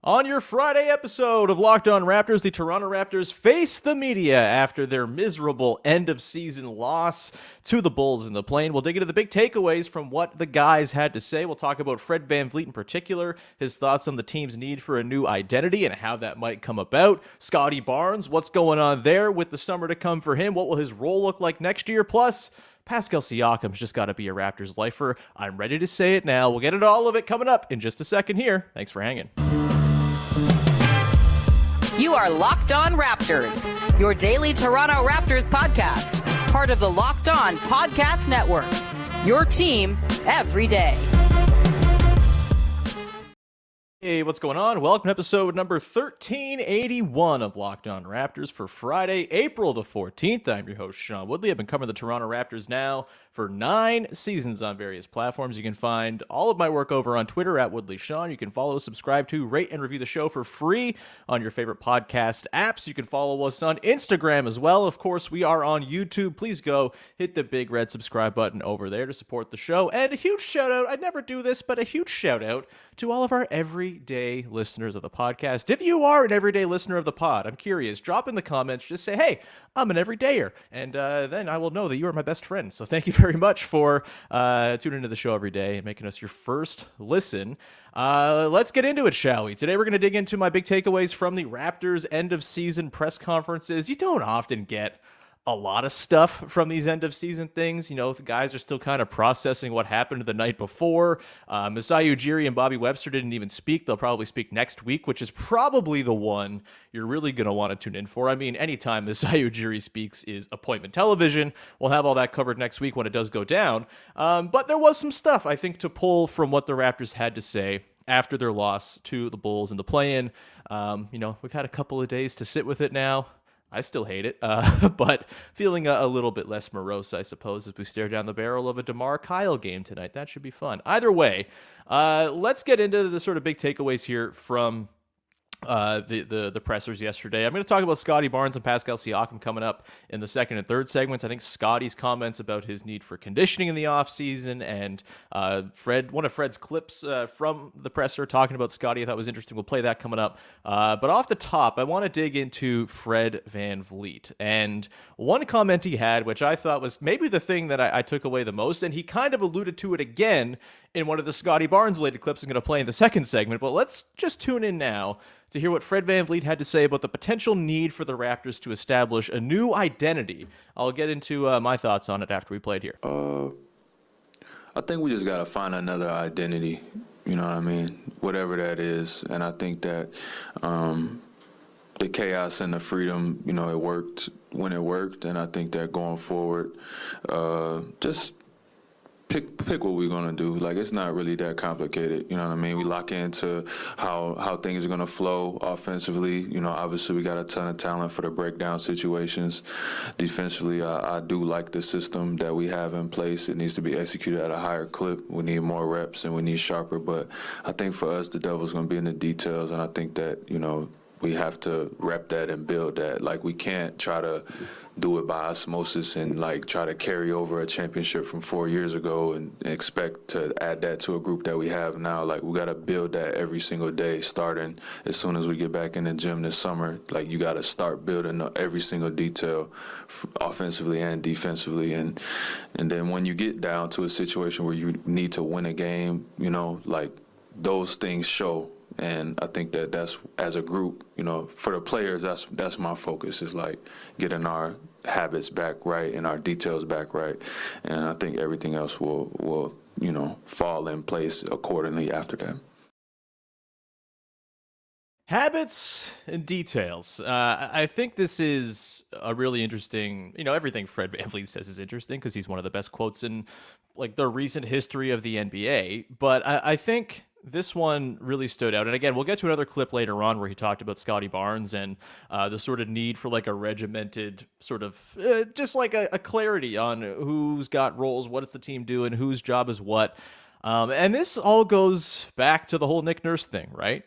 On your Friday episode of Locked On Raptors, the Toronto Raptors face the media after their miserable end-of-season loss to the Bulls in the plane. We'll dig into the big takeaways from what the guys had to say. We'll talk about Fred VanVleet in particular, his thoughts on the team's need for a new identity and how that might come about. Scottie Barnes, what's going on there with the summer to come for him? What will his role look like next year? Plus, Pascal Siakam's just got to be a Raptors lifer. I'm ready to say it now. We'll get into all of it coming up in just a second here. Thanks for hanging. You are Locked On Raptors, your daily Toronto Raptors podcast, part of the Locked On Podcast Network, your team every day. Hey, what's going on? Welcome to episode number 1381 of Locked On Raptors for Friday, April the 14th. I'm your host, Sean Woodley. I've been covering the Toronto Raptors now for 9 seasons on various platforms. You can find all of my work over on Twitter at WoodleySean. You can follow, subscribe to, rate, and review the show for free on your favorite podcast apps. You can follow us on Instagram as well. Of course, we are on YouTube. Please go hit the big red subscribe button over there to support the show. And a huge shout out, I never do this, but a huge shout out to all of our everyday listeners of the podcast. If you are an everyday listener of the pod, I'm curious, drop in the comments, just say, hey, I'm an everydayer, and then I will know that you are my best friend. So thank you very much for tuning into the show every day and making us your first listen. Let's get into it, shall we? Today we're going to dig into my big takeaways from the Raptors end-of-season press conferences. You don't often get a lot of stuff from these end-of-season things. You know, the guys are still kind of processing what happened the night before. Masai Ujiri and Bobby Webster didn't even speak. They'll probably speak next week, which is probably the one you're really going to want to tune in for. I mean, anytime Masai Ujiri speaks is appointment television. We'll have all that covered next week when it does go down. But there was some stuff, I think, to pull from what the Raptors had to say after their loss to the Bulls in the play-in. We've had a couple of days to sit with it now. I still hate it, but feeling a little bit less morose, I suppose, as we stare down the barrel of a DeMar Kyle game tonight. That should be fun. Either way, let's get into the sort of big takeaways here from the pressers yesterday. I'm going to talk about Scottie Barnes and Pascal Siakam coming up in the second and third segments. I think Scottie's comments about his need for conditioning in the offseason and one of Fred's clips from the presser talking about Scottie I thought was interesting. We'll play that coming up. But off the top, I want to dig into Fred VanVleet. And one comment he had, which I thought was maybe the thing that I took away the most, and he kind of alluded to it again in one of the Scottie Barnes related clips I'm going to play in the second segment. But let's just tune in now to hear what Fred VanVleet had to say about the potential need for the Raptors to establish a new identity. I'll get into my thoughts on it after we play it here. I think we just got to find another identity, you know what I mean, whatever that is. And I think that the chaos and the freedom, it worked when it worked. And I think that going forward, just pick what we're going to do. Like, it's not really that complicated. You know what I mean? We lock into how things are going to flow offensively. Obviously we got a ton of talent for the breakdown situations. Defensively, I do like the system that we have in place. It needs to be executed at a higher clip. We need more reps and we need sharper. But I think for us, the devil's going to be in the details. And I think that, we have to rep that and build that. Like, we can't try to do it by osmosis and try to carry over a championship from 4 years ago and expect to add that to a group that we have now. Like, we got to build that every single day, starting as soon as we get back in the gym this summer. Like, you got to start building every single detail offensively and defensively. And then when you get down to a situation where you need to win a game, those things show. And I think that's as a group, for the players, that's my focus, is getting our habits back right and our details back right. And I think everything else will fall in place accordingly after that. Habits and details. I think this is a really interesting, everything Fred VanVleet says is interesting because he's one of the best quotes in the recent history of the NBA. But I think this one really stood out. And again, we'll get to another clip later on where he talked about Scottie Barnes and the sort of need for a regimented sort of just a clarity on who's got roles, what is the team doing, whose job is what. And this all goes back to the whole Nick Nurse thing, right?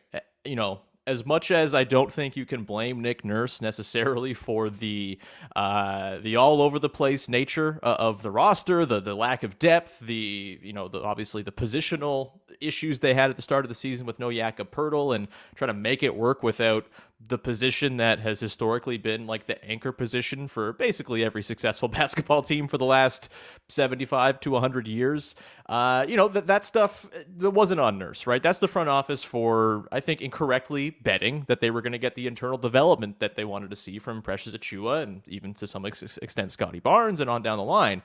as much as I don't think you can blame Nick Nurse necessarily for the all over the place nature of the roster, the lack of depth, obviously the positional issues they had at the start of the season with no Jakob Poeltl and trying to make it work without the position that has historically been like the anchor position for basically every successful basketball team for the last 75 to 100 years. That stuff that wasn't on Nurse, right? That's the front office for, I think, incorrectly betting that they were going to get the internal development that they wanted to see from Precious Achiuwa and even to some extent Scottie Barnes and on down the line.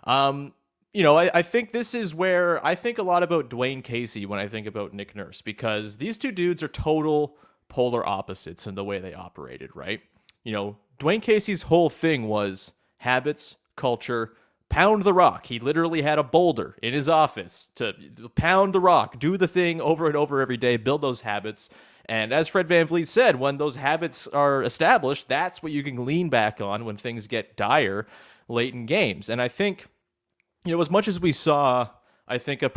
I think this is where I think a lot about Dwayne Casey when I think about Nick Nurse, because these two dudes are total polar opposites in the way they operated, right? Dwayne Casey's whole thing was habits, culture, pound the rock. He literally had a boulder in his office to pound the rock, do the thing over and over every day, build those habits. And as Fred VanVleet said, when those habits are established, that's what you can lean back on when things get dire late in games. And I think, as much as we saw, I think there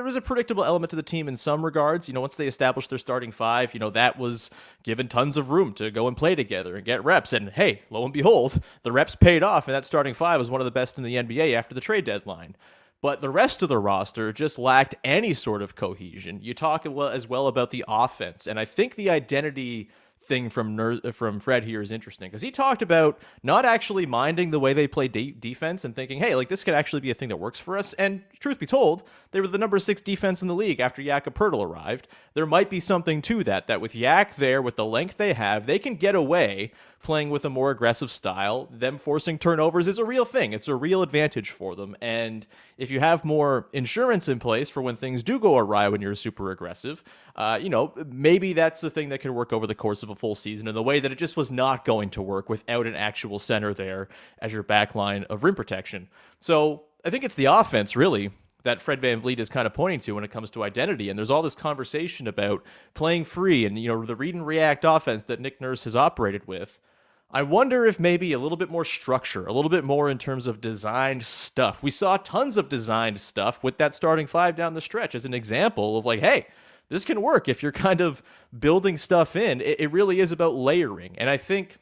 was a predictable element to the team in some regards. Once they established their starting five, that was given tons of room to go and play together and get reps. And hey, lo and behold, the reps paid off, and that starting five was one of the best in the NBA after the trade deadline. But the rest of the roster just lacked any sort of cohesion. You talk as well about the offense, and I think the identity thing from Fred here is interesting, because he talked about not actually minding the way they play defense and thinking, hey, like this could actually be a thing that works for us. And truth be told, they were the number 6 defense in the league after Jakob Poeltl arrived. There might be something to that with Yak there, with the length they have, they can get away playing with a more aggressive style. Them forcing turnovers is a real thing. It's a real advantage for them. And if you have more insurance in place for when things do go awry when you're super aggressive, maybe that's the thing that can work over the course of a full season in the way that it just was not going to work without an actual center there as your backline of rim protection. So I think it's the offense, really, that Fred VanVleet is kind of pointing to when it comes to identity. And there's all this conversation about playing free and, the read and react offense that Nick Nurse has operated with. I wonder if maybe a little bit more structure, a little bit more in terms of designed stuff. We saw tons of designed stuff with that starting five down the stretch as an example of like, hey, this can work if you're kind of building stuff in. It really is about layering. And I think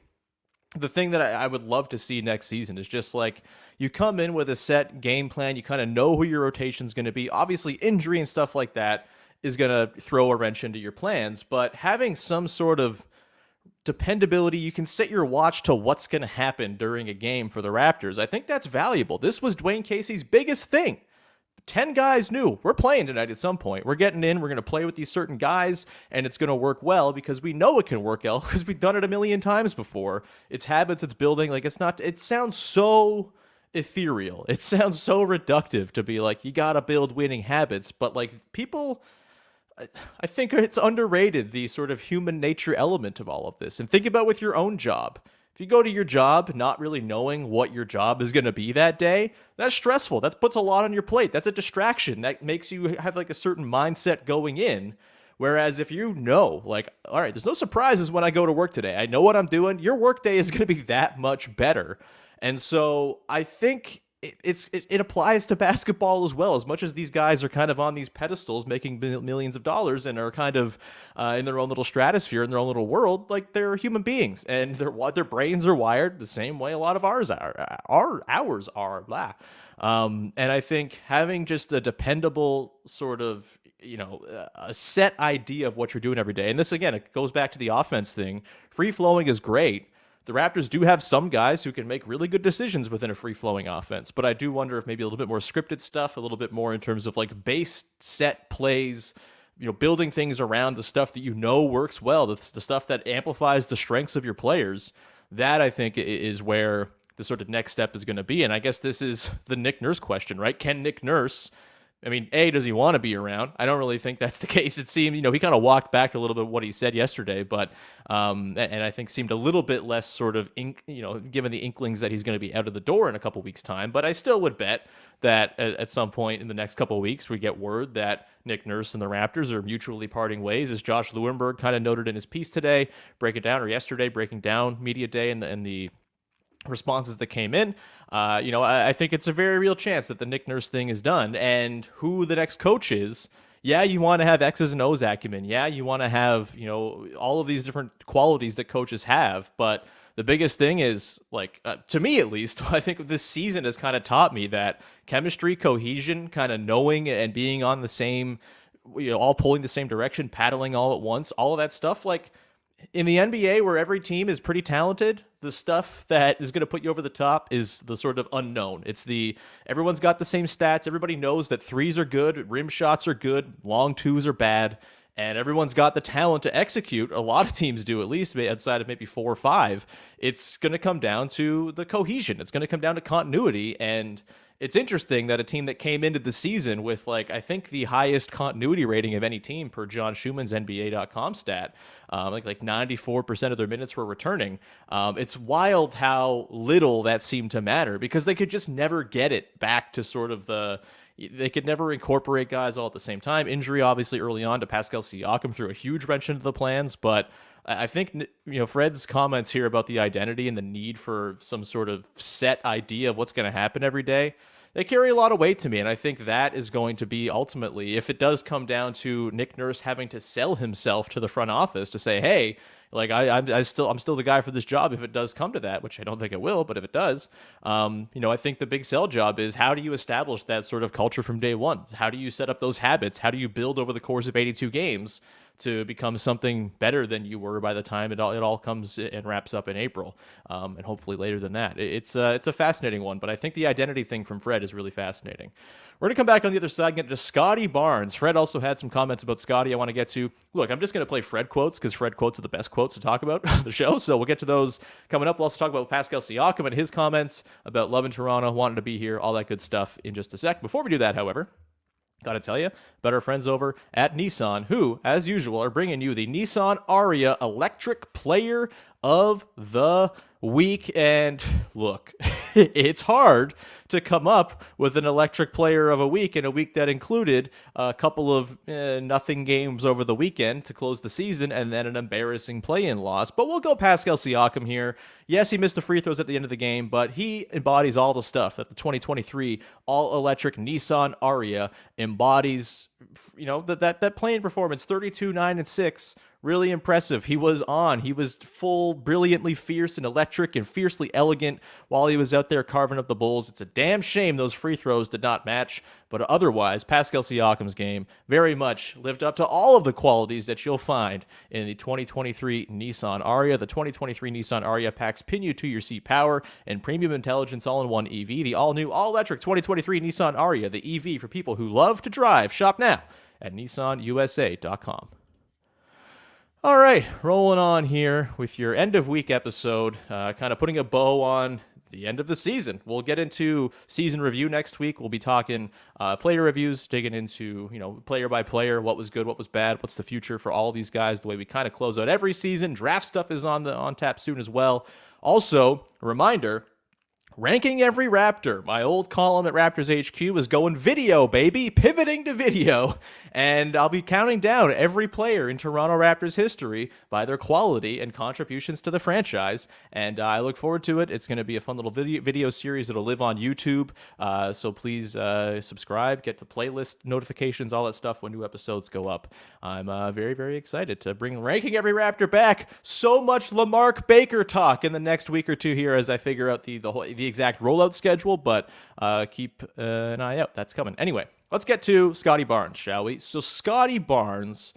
the thing that I would love to see next season is just like you come in with a set game plan. You kind of know who your rotation is going to be. Obviously, injury and stuff like that is going to throw a wrench into your plans. But having some sort of dependability, you can set your watch to what's going to happen during a game for the Raptors. I think that's valuable. This was Dwayne Casey's biggest thing. 10 guys knew we're playing tonight at some point. We're getting in. We're going to play with these certain guys, and it's going to work well because we know it can work well because we've done it a million times before. It's habits. It's building. Like it sounds so ethereal. It sounds so reductive to be like, you got to build winning habits. But like people, I think it's underrated, the sort of human nature element of all of this. And think about with your own job. If you go to your job not really knowing what your job is going to be that day, that's stressful. That puts a lot on your plate. That's a distraction. That makes you have like a certain mindset going in. Whereas if you know, like, all right, there's no surprises when I go to work today. I know what I'm doing. Your work day is going to be that much better. And so I think it applies to basketball as well. As much as these guys are kind of on these pedestals making millions of dollars and are kind of in their own little stratosphere, in their own little world, like they're human beings and their brains are wired the same way a lot of ours are. Ours are, blah. And I think having just a dependable sort of, a set idea of what you're doing every day. And this, again, it goes back to the offense thing. Free flowing is great. The Raptors do have some guys who can make really good decisions within a free-flowing offense, but I do wonder if maybe a little bit more scripted stuff, a little bit more in terms of like base set plays, building things around the stuff that works well, the stuff that amplifies the strengths of your players. That I think is where the sort of next step is going to be. And I guess this is the Nick Nurse question, right? Can Nick Nurse, does he want to be around? I don't really think that's the case. It seemed, he kind of walked back to a little bit of what he said yesterday, but, and I think seemed a little bit less sort of, given the inklings that he's going to be out of the door in a couple weeks' time. But I still would bet that at some point in the next couple of weeks, we get word that Nick Nurse and the Raptors are mutually parting ways, as Josh Lewenberg kind of noted in his piece today, breaking down Media Day and the responses that came in. I think it's a very real chance that the Nick Nurse thing is done, and who the next coach is, yeah, you want to have X's and O's acumen. Yeah, you want to have, all of these different qualities that coaches have. But the biggest thing is, like, to me at least, I think this season has kind of taught me that chemistry, cohesion, kind of knowing and being on the same, all pulling the same direction, paddling all at once, all of that stuff. Like, in the NBA, where every team is pretty talented, the stuff that is going to put you over the top is the sort of unknown. It's everyone's got the same stats. Everybody knows that threes are good, rim shots are good, long twos are bad, and everyone's got the talent to execute. A lot of teams do, at least outside of maybe 4 or 5. It's going to come down to the cohesion. It's going to come down to continuity. And it's interesting that a team that came into the season with, like, I think the highest continuity rating of any team per John Schumann's NBA.com stat, like 94% of their minutes were returning. It's wild how little that seemed to matter, because they could just never get it back to sort of they could never incorporate guys all at the same time. Injury, obviously, early on to Pascal Siakam threw a huge wrench into the plans, but I think, Fred's comments here about the identity and the need for some sort of set idea of what's going to happen every day, they carry a lot of weight to me. And I think that is going to be ultimately, if it does come down to Nick Nurse having to sell himself to the front office to say, hey, like, I'm still the guy for this job if it does come to that, which I don't think it will, but if it does, I think the big sell job is, how do you establish that sort of culture from day one? How do you set up those habits? How do you build over the course of 82 games to become something better than you were by the time it all comes and wraps up in April, and hopefully later than that? It's a fascinating one, but I think the identity thing from Fred is really fascinating. We're going to come back on the other side and get to Scottie Barnes. Fred also had some comments about Scottie I want to get to. Look, I'm just going to play Fred quotes because Fred quotes are the best quotes to talk about on the show, so we'll get to those coming up. We'll also talk about Pascal Siakam and his comments about loving Toronto, wanting to be here, all that good stuff in just a sec. Before we do that, however, got to tell you about our friends over at Nissan, who, as usual, are bringing you the Nissan Ariya Electric Player of the Week. And look, it's hard to come up with an electric player of a week in a week that included a couple of nothing games over the weekend to close the season, and then an embarrassing play-in loss. But we'll go Pascal Siakam here. Yes, he missed the free throws at the end of the game, but he embodies all the stuff that the 2023 all-electric Nissan Ariya embodies. That playing performance, 32, 9, and 6, really impressive. He was full, brilliantly fierce and electric and fiercely elegant while he was out there carving up the Bulls. It's a damn shame those free throws did not match, but otherwise, Pascal Siakam's game very much lived up to all of the qualities that you'll find in the 2023 Nissan Ariya. The 2023 Nissan Ariya packs pin you to your seat power and premium intelligence all-in-one EV. The all-new, all-electric 2023 Nissan Ariya, the EV for people who love to drive. Shop now at nissanusa.com. All right, rolling on here with your end-of-week episode, kind of putting a bow on the end of the season. We'll get into season review next week. We'll be talking player reviews, digging into, player by player, what was good, what was bad, what's the future for all these guys, the way we kind of close out every season. Draft stuff is on tap soon as well. Also, a reminder, Ranking Every Raptor, my old column at Raptors HQ, is going video, baby, pivoting to video, and I'll be counting down every player in Toronto Raptors history by their quality and contributions to the franchise, and I look forward to it. It's going to be a fun little video series that'll live on YouTube, so please subscribe, get the playlist notifications, all that stuff when new episodes go up. I'm very, very excited to bring Ranking Every Raptor back. So much LaMarc Baker talk in the next week or two here as I figure out the exact rollout schedule, but keep an eye out. That's coming. Anyway, let's get to Scottie Barnes, shall we? So Scottie Barnes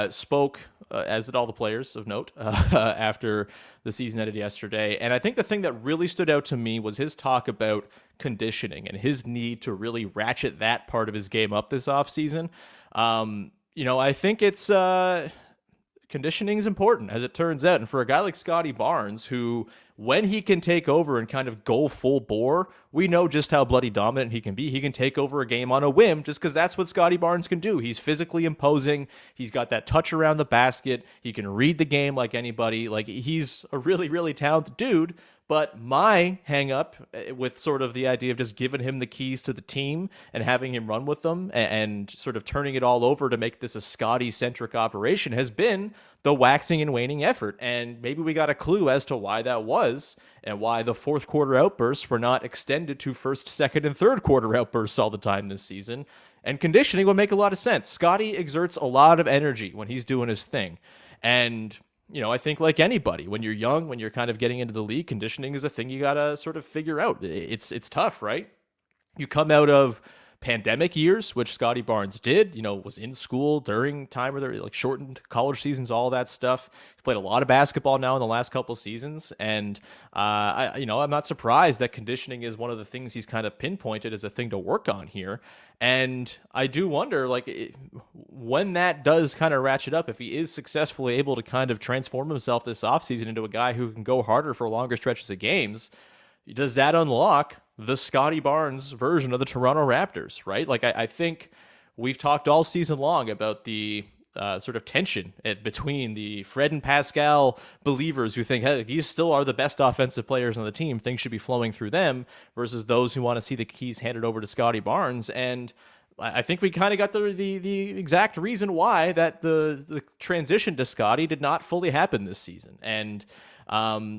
spoke, as did all the players of note, after the season ended yesterday. And I think the thing that really stood out to me was his talk about conditioning and his need to really ratchet that part of his game up this offseason. I think it's conditioning is important, as it turns out. And for a guy like Scottie Barnes, who, when he can take over and kind of go full bore, we know just how bloody dominant he can be. He can take over a game on a whim just because that's what Scottie Barnes can do. He's physically imposing. He's got that touch around the basket. He can read the game like anybody. Like, he's a really, really talented dude. But my hang up with sort of the idea of just giving him the keys to the team and having him run with them and sort of turning it all over to make this a Scottie-centric operation has been the waxing and waning effort. And maybe we got a clue as to why that was and why the fourth quarter outbursts were not extended to first, second, and third quarter outbursts all the time this season. And conditioning would make a lot of sense. Scottie exerts a lot of energy when he's doing his thing. And I think like anybody, when you're young, when you're kind of getting into the league, conditioning is a thing you got to sort of figure out. It's tough, right? You come out of pandemic years, which Scottie Barnes did, was in school during time where they're like shortened college seasons, all that stuff. He's played a lot of basketball now in the last couple of seasons. And, I'm not surprised that conditioning is one of the things he's kind of pinpointed as a thing to work on here. And I do wonder, when that does kind of ratchet up, if he is successfully able to kind of transform himself this offseason into a guy who can go harder for longer stretches of games, does that unlock the Scottie Barnes version of the Toronto Raptors, right? I think we've talked all season long about the sort of tension between the Fred and Pascal believers who think, hey, these still are the best offensive players on the team, things should be flowing through them, versus those who want to see the keys handed over to Scottie Barnes. And I think we kind of got the exact reason why that the transition to Scottie did not fully happen this season. And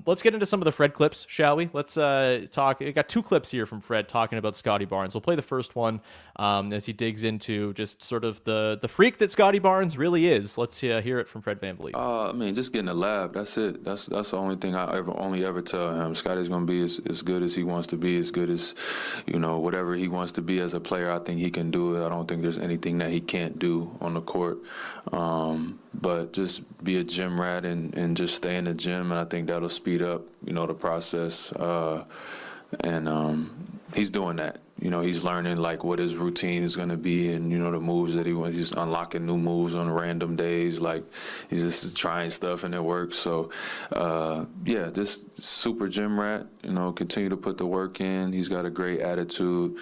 let's get into some of the Fred clips, shall we? Let's talk. I got two clips here from Fred talking about Scottie Barnes. We'll play the first one as he digs into just sort of the freak that Scottie Barnes really is. Let's hear it from Fred VanVleet. Just getting a lab. That's it. That's the only thing I ever tell him. Scottie's going to be as good as he wants to be, as good as, whatever he wants to be as a player. I think he can do it. I don't think there's anything that he can't do on the court. But just be a gym rat and just stay in the gym, and I think that'll speed up, the process. He's doing that. He's learning what his routine is going to be, and the moves that he wants. He's unlocking new moves on random days. He's just trying stuff and it works. So, just super gym rat. Continue to put the work in. He's got a great attitude.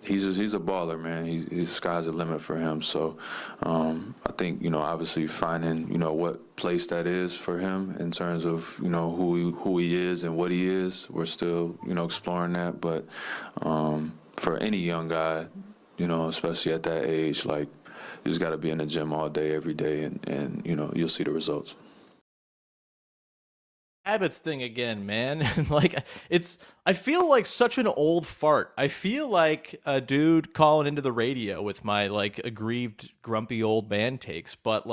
He's a baller, man. He's the sky's the limit for him. So I think, obviously finding, what place that is for him in terms of, who he is and what he is. We're still, exploring that. But for any young guy, especially at that age, you just got to be in the gym all day, every day, and you'll see the results. Habits thing again, man. I feel like such an old fart. I feel like a dude calling into the radio with my aggrieved, grumpy old man takes. But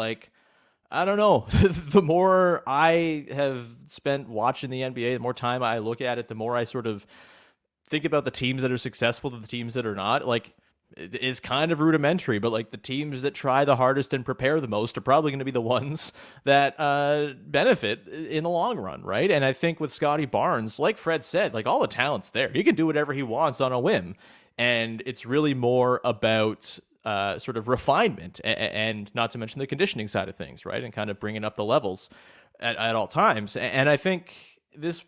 I don't know. The more I have spent watching the NBA, the more time I look at it, the more I sort of think about the teams that are successful to the teams that are not. It is kind of rudimentary, but the teams that try the hardest and prepare the most are probably going to be the ones that benefit in the long run, right? And I think with Scottie Barnes, like Fred said, all the talent's there. He can do whatever he wants on a whim, and it's really more about sort of refinement and not to mention the conditioning side of things, right? And kind of bringing up the levels at all times. And I think this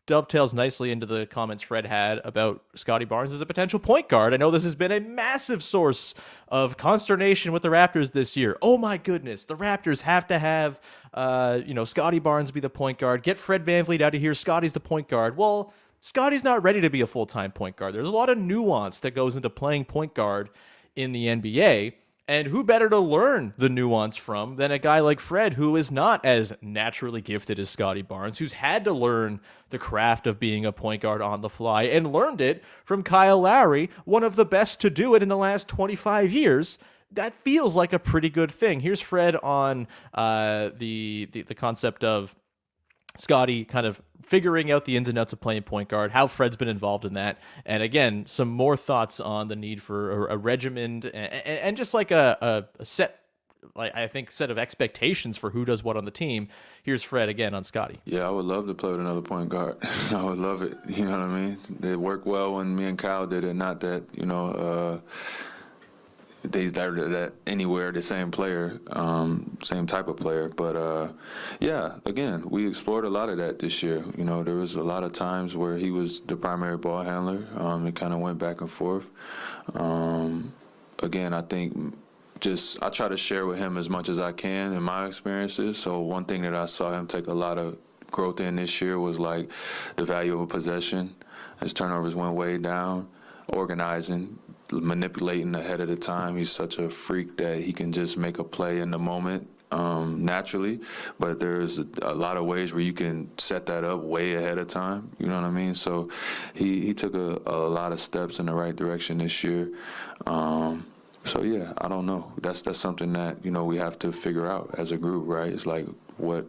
dovetails nicely into the comments Fred had about Scottie Barnes as a potential point guard. I know this has been a massive source of consternation with the Raptors this year. Oh my goodness, the Raptors have to have, Scottie Barnes be the point guard. Get Fred VanVleet out of here. Scottie's the point guard. Well, Scottie's not ready to be a full-time point guard. There's a lot of nuance that goes into playing point guard in the NBA. And who better to learn the nuance from than a guy like Fred, who is not as naturally gifted as Scottie Barnes, who's had to learn the craft of being a point guard on the fly and learned it from Kyle Lowry, one of the best to do it in the last 25 years. That feels like a pretty good thing. Here's Fred on the concept of Scottie kind of figuring out the ins and outs of playing point guard, how Fred's been involved in that. And again, some more thoughts on the need for a regimen and just a set, I think, set of expectations for who does what on the team. Here's Fred again on Scottie. Yeah, I would love to play with another point guard. I would love it. You know what I mean? It worked well when me and Kyle did it. Not that, that anywhere the same player, same type of player. But, again, we explored a lot of that this year. There was a lot of times where he was the primary ball handler. It kind of went back and forth. Again, I think I try to share with him as much as I can in my experiences. So one thing that I saw him take a lot of growth in this year was like the value of a possession. His turnovers went way down, organizing, manipulating ahead of the time. He's such a freak that he can just make a play in the moment naturally, but there's a lot of ways where you can set that up way ahead of time. You know what I mean? So he took a lot of steps in the right direction this year. So yeah, I don't know. That's something that, you know, we have to figure out as a group, right? It's like, what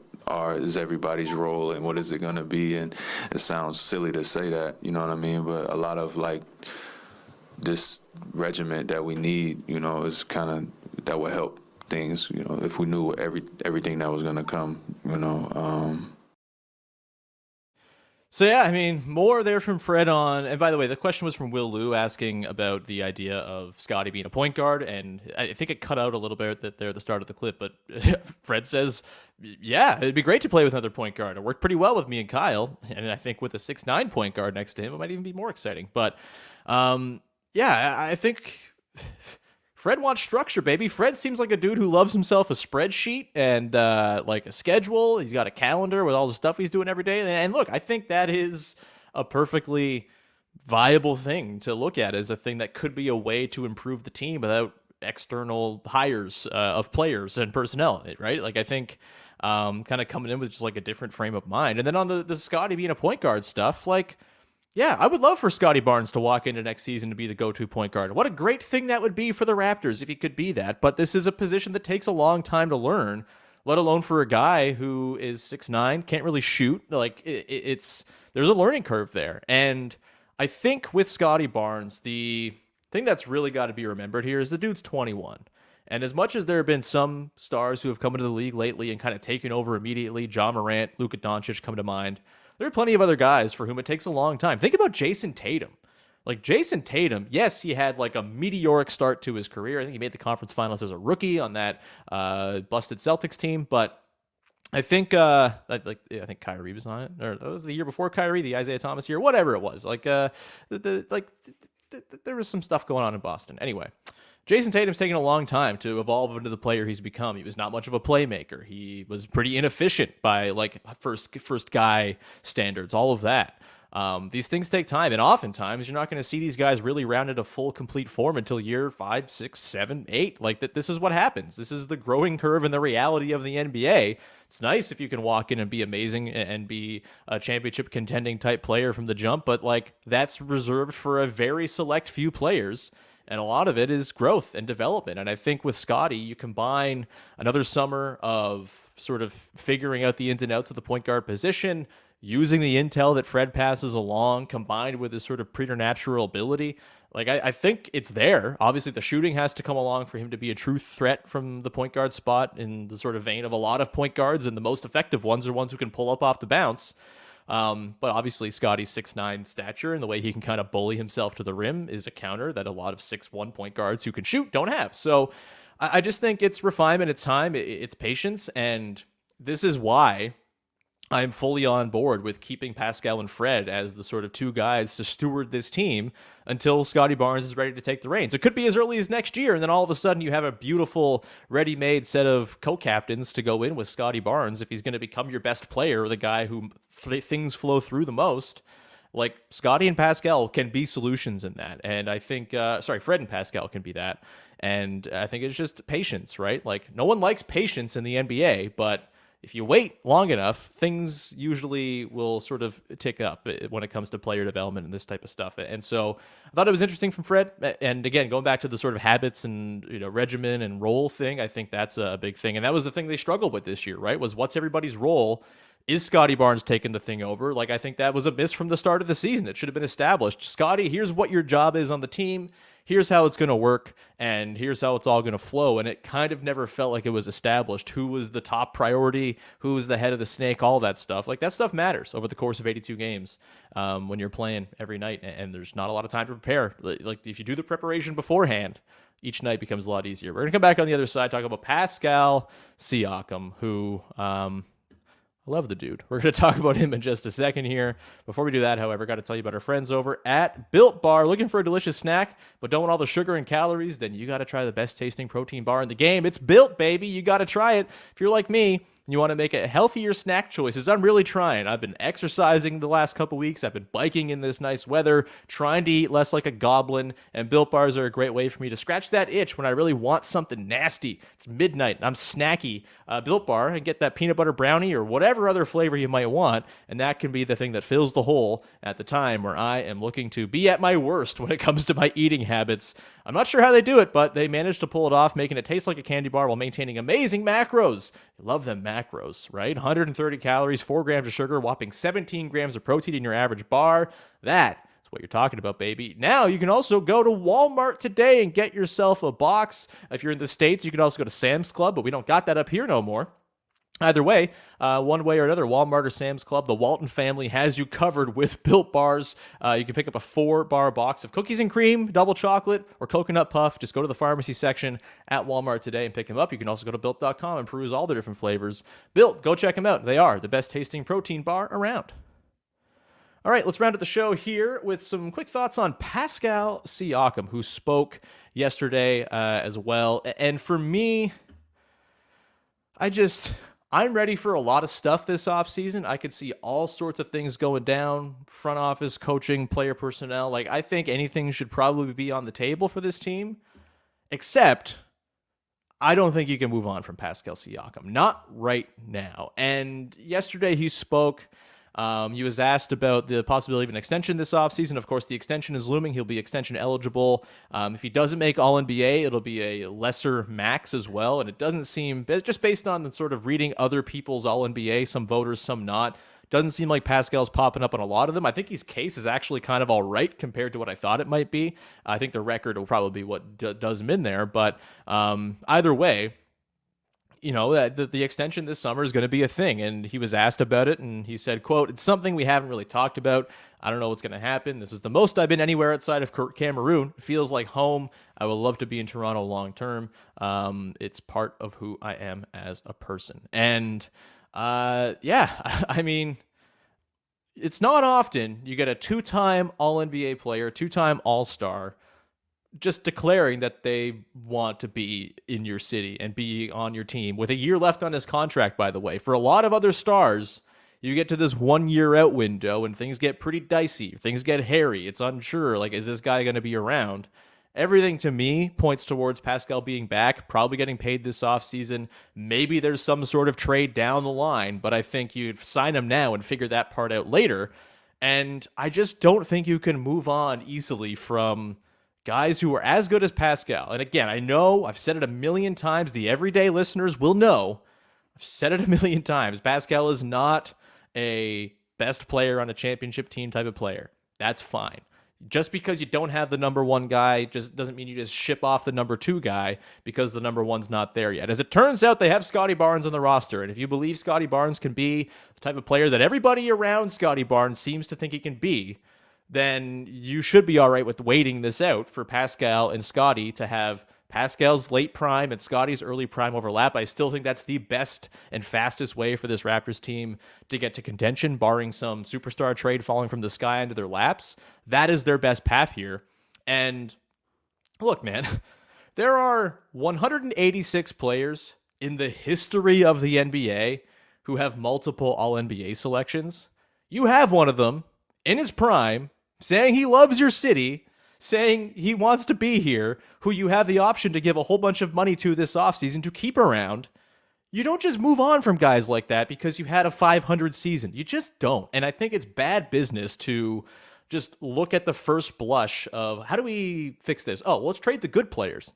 is everybody's role and what is it going to be? And it sounds silly to say that, you know what I mean? But a lot of like this regiment that we need, you know, is kind of, that will help things, you know, if we knew everything that was going to come, you know. So yeah, I mean, more there from Fred on. And by the way, the question was from Will Liu asking about the idea of Scottie being a point guard, and I think it cut out a little bit there at the start of the clip. But Fred says, "Yeah, it'd be great to play with another point guard. It worked pretty well with me and Kyle, and I think with a 6'9" point guard next to him, it might even be more exciting." But yeah, I think Fred wants structure, baby. Fred seems like a dude who loves himself a spreadsheet and like a schedule. He's got a calendar with all the stuff he's doing every day. And look, I think that is a perfectly viable thing to look at as a thing that could be a way to improve the team without external hires of players and personnel, right? Like, I think kind of coming in with just like a different frame of mind. And then on the Scottie being a point guard stuff, like, yeah, I would love for Scottie Barnes to walk into next season to be the go-to point guard. What a great thing that would be for the Raptors if he could be that. But this is a position that takes a long time to learn, let alone for a guy who is 6'9", can't really shoot. Like, there's a learning curve there. And I think with Scottie Barnes, the thing that's really got to be remembered here is the dude's 21. And as much as there have been some stars who have come into the league lately and kind of taken over immediately, John Morant, Luka Doncic come to mind, there are plenty of other guys for whom it takes a long time. Think about Jason Tatum. Like, Jason Tatum, yes, he had like a meteoric start to his career. I think he made the conference finals as a rookie on that busted Celtics team. But I think I think Kyrie was on it, or that was the year before Kyrie, the Isaiah Thomas year, whatever it was. Like there was some stuff going on in Boston. Anyway, Jason Tatum's taken a long time to evolve into the player he's become. He was not much of a playmaker. He was pretty inefficient by like first guy standards, all of that. These things take time, and oftentimes you're not going to see these guys really round into full, complete form until year 5, 6, 7, 8. Like that, this is what happens. This is the growing curve and the reality of the NBA. It's nice if you can walk in and be amazing and be a championship contending type player from the jump, but like that's reserved for a very select few players. And a lot of it is growth and development. And I think with Scottie, you combine another summer of sort of figuring out the ins and outs of the point guard position, using the intel that Fred passes along, combined with his sort of preternatural ability. Like, I think it's there. Obviously, the shooting has to come along for him to be a true threat from the point guard spot in the sort of vein of a lot of point guards. And the most effective ones are ones who can pull up off the bounce. But obviously Scottie's 6'9" stature and the way he can kind of bully himself to the rim is a counter that a lot of 6'1" point guards who can shoot don't have. So I just think it's refinement, it's time, it's patience. And this is why I'm fully on board with keeping Pascal and Fred as the sort of two guys to steward this team until Scottie Barnes is ready to take the reins. It could be as early as next year, and then all of a sudden you have a beautiful, ready-made set of co-captains to go in with Scottie Barnes if he's going to become your best player, or the guy who things flow through the most. Like, Scottie and Pascal can be solutions in that. And I think, Fred and Pascal can be that. And I think it's just patience, right? Like, no one likes patience in the NBA, but if you wait long enough, things usually will sort of tick up when it comes to player development and this type of stuff. And so I thought it was interesting from Fred. And again, going back to the sort of habits and, you know, regimen and role thing, I think that's a big thing. And that was the thing they struggled with this year, right? Was what's everybody's role? Is Scottie Barnes taking the thing over? Like, I think that was a miss from the start of the season. It should have been established. Scottie, here's what your job is on the team. Here's how it's going to work, and here's how it's all going to flow. And it kind of never felt like it was established. Who was the top priority? Who was the head of the snake? All that stuff. Like, that stuff matters over the course of 82 games when you're playing every night, and there's not a lot of time to prepare. Like, if you do the preparation beforehand, each night becomes a lot easier. We're going to come back on the other side, talk about Pascal Siakam, who I love the dude. We're going to talk about him in just a second here. Before we do that, however, got to tell you about our friends over at Built Bar. Looking for a delicious snack, but don't want all the sugar and calories? Then you got to try the best tasting protein bar in the game. It's Built, baby. You got to try it. If you're like me, you want to make a healthier snack choices, I'm really trying. I've been exercising the last couple weeks. I've been biking in this nice weather, trying to eat less like a goblin, and Built Bars are a great way for me to scratch that itch when I really want something nasty. It's midnight and I'm snacky. Built Bar, and get that peanut butter brownie or whatever other flavor you might want, and that can be the thing that fills the hole at the time where I am looking to be at my worst when it comes to my eating habits. I'm not sure how they do it, but they managed to pull it off, making it taste like a candy bar while maintaining amazing macros. Love them macros, right? 130 calories, 4 grams of sugar, whopping 17 grams of protein in your average bar. That is what you're talking about, baby. Now you can also go to Walmart today and get yourself a box. If you're in the States, you can also go to Sam's Club, but we don't got that up here no more. Either way, one way or another, Walmart or Sam's Club, the Walton family has you covered with Built Bars. You can pick up a 4-bar box of cookies and cream, double chocolate, or coconut puff. Just go to the pharmacy section at Walmart today and pick them up. You can also go to Built.com and peruse all the different flavors. Built, go check them out. They are the best tasting protein bar around. All right, let's round out the show here with some quick thoughts on Pascal Siakam, who spoke yesterday as well. And for me, I'm ready for a lot of stuff this offseason. I could see all sorts of things going down, front office, coaching, player personnel. Like, I think anything should probably be on the table for this team, except I don't think you can move on from Pascal Siakam. Not right now. And yesterday he spoke. He was asked about the possibility of an extension this offseason. Of course, the extension is looming. He'll be extension eligible. If he doesn't make All-NBA, it'll be a lesser max as well. And it doesn't seem, just based on the sort of reading other people's All-NBA, some voters, some not, doesn't seem like Pascal's popping up on a lot of them. I think his case is actually kind of all right compared to what I thought it might be. I think the record will probably be what does him in there. But either way, the extension this summer is going to be a thing. And he was asked about it, and he said, quote, "It's something we haven't really talked about. I don't know what's going to happen. This is the most I've been anywhere outside of Cameroon. It feels like home. I would love to be in Toronto long term. It's part of who I am as a person." And I mean, it's not often you get a 2-time All-NBA player, 2-time All-Star, just declaring that they want to be in your city and be on your team with a year left on his contract, by the way. For a lot of other stars, you get to this 1-year out window and things get pretty dicey. Things get hairy. It's unsure. Like, is this guy going to be around? Everything to me points towards Pascal being back, probably getting paid this offseason. Maybe there's some sort of trade down the line, but I think you'd sign him now and figure that part out later. And I just don't think you can move on easily from guys who are as good as Pascal. And again, I know I've said it a million times. The everyday listeners will know. I've said it a million times. Pascal is not a best player on a championship team type of player. That's fine. Just because you don't have the number 1 guy just doesn't mean you just ship off the number 2 guy because the number 1's not there yet. As it turns out, they have Scottie Barnes on the roster. And if you believe Scottie Barnes can be the type of player that everybody around Scottie Barnes seems to think he can be, then you should be all right with waiting this out for Pascal and Scottie to have Pascal's late prime and Scottie's early prime overlap. I still think that's the best and fastest way for this Raptors team to get to contention, barring some superstar trade falling from the sky into their laps. That is their best path here. And look, man, there are 186 players in the history of the NBA who have multiple All-NBA selections. You have one of them in his prime, saying he loves your city, saying he wants to be here, who you have the option to give a whole bunch of money to this offseason to keep around. You don't just move on from guys like that because you had a 500 season. You just don't. And I think it's bad business to just look at the first blush of, how do we fix this? Oh, well, let's trade the good players.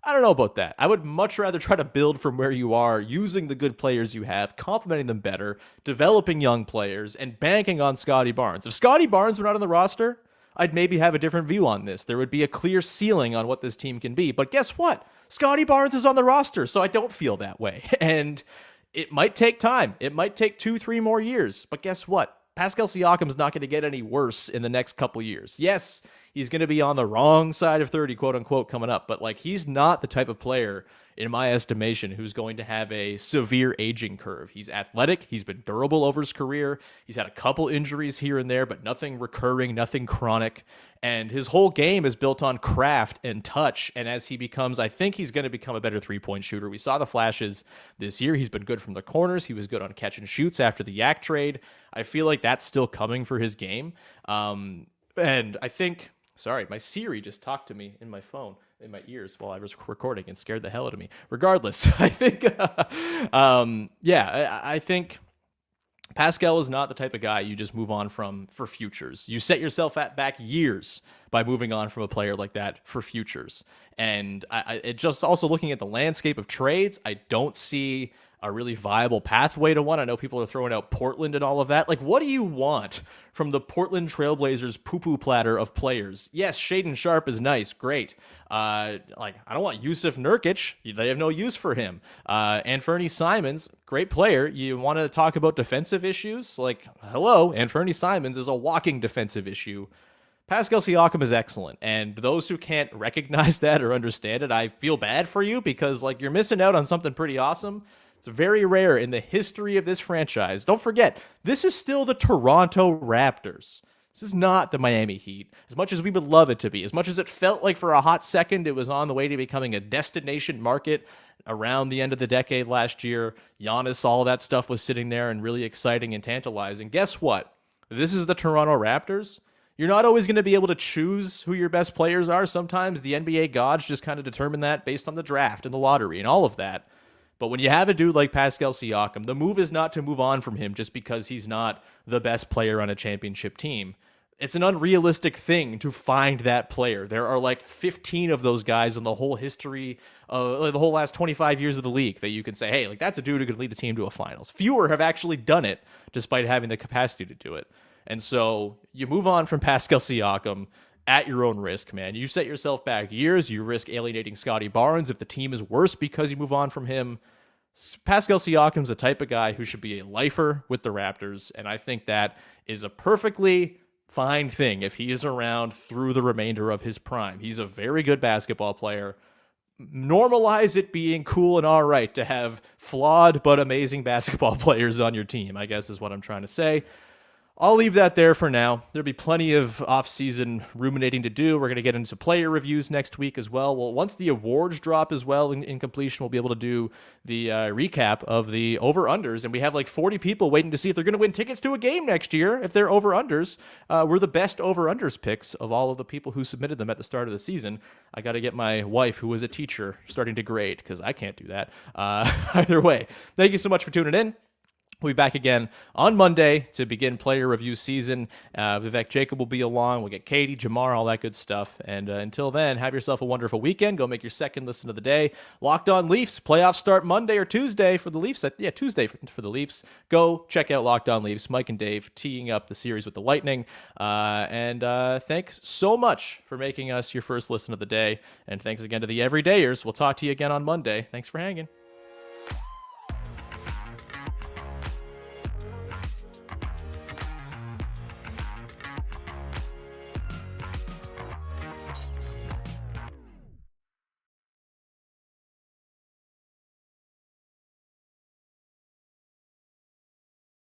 I don't know about that. I would much rather try to build from where you are, using the good players you have, complementing them better, developing young players, and banking on Scottie Barnes. If Scottie Barnes were not on the roster, I'd maybe have a different view on this. There would be a clear ceiling on what this team can be. But guess what? Scottie Barnes is on the roster, so I don't feel that way. And it might take time. It might take 2-3 more years. But guess what? Pascal Siakam's not going to get any worse in the next couple years. Yes, he's going to be on the wrong side of 30, quote unquote, coming up. But like, he's not the type of player, in my estimation, who's going to have a severe aging curve. He's athletic. He's been durable over his career. He's had a couple injuries here and there, but nothing recurring, nothing chronic. And his whole game is built on craft and touch. And as he becomes, I think he's going to become a better three-point shooter. We saw the flashes this year. He's been good from the corners. He was good on catch and shoots after the Yak trade. I feel like that's still coming for his game. And I think, sorry, my Siri just talked to me in my phone, in my ears while I was recording and scared the hell out of me. Regardless, I think, I think Pascal is not the type of guy you just move on from for futures. You set yourself back years by moving on from a player like that for futures. And it just also looking at the landscape of trades, I don't see a really viable pathway to one. I know people are throwing out Portland and all of that. Like, what do you want from the Portland Trailblazers poo-poo platter of players? Yes, Shaedon Sharpe is nice, great. I don't want Yusuf Nurkic. They have no use for him. Anfernee Simons, great player. You want to talk about defensive issues? Like, hello, Anfernee Simons is a walking defensive issue. Pascal Siakam is excellent, and those who can't recognize that or understand it, I feel bad for you, because like, you're missing out on something pretty awesome. It's very rare in the history of this franchise. Don't forget, this is still the Toronto Raptors. This is not the Miami Heat. As much as we would love it to be, as much as it felt like for a hot second it was on the way to becoming a destination market around the end of the decade last year, Giannis, all that stuff was sitting there and really exciting and tantalizing. Guess what? This is the Toronto Raptors. You're not always going to be able to choose who your best players are. Sometimes the NBA gods just kind of determine that based on the draft and the lottery and all of that. But when you have a dude like Pascal Siakam, the move is not to move on from him just because he's not the best player on a championship team. It's an unrealistic thing to find that player. There are like 15 of those guys in the whole history of the whole last 25 years of the league that you can say, hey, like, that's a dude who could lead a team to a finals. Fewer have actually done it despite having the capacity to do it. And so you move on from Pascal Siakam at your own risk, man. You set yourself back years. You risk alienating Scottie Barnes if the team is worse because you move on from him. Pascal Siakam's the type of guy who should be a lifer with the Raptors, and I think that is a perfectly fine thing if he is around through the remainder of his prime. He's a very good basketball player. Normalize it being cool and all right to have flawed but amazing basketball players on your team, I guess is what I'm trying to say. I'll leave that there for now. There'll be plenty of off-season ruminating to do. We're going to get into player reviews next week as well. Well, once the awards drop as well in completion, we'll be able to do the recap of the over-unders. And we have like 40 people waiting to see if they're going to win tickets to a game next year if they're over-unders. We're the best over-unders picks of all of the people who submitted them at the start of the season. I got to get my wife, who is a teacher, starting to grade because I can't do that. Either way, thank you so much for tuning in. We'll be back again on Monday to begin player review season. Vivek Jacob will be along. We'll get Katie, Jamar, all that good stuff. And until then, have yourself a wonderful weekend. Go make your second listen of the day. Locked On Leafs. Playoffs start Monday or Tuesday for the Leafs. Yeah, Tuesday for the Leafs. Go check out Locked On Leafs. Mike and Dave teeing up the series with the Lightning. And thanks so much for making us your first listen of the day. And thanks again to the everydayers. We'll talk to you again on Monday. Thanks for hanging.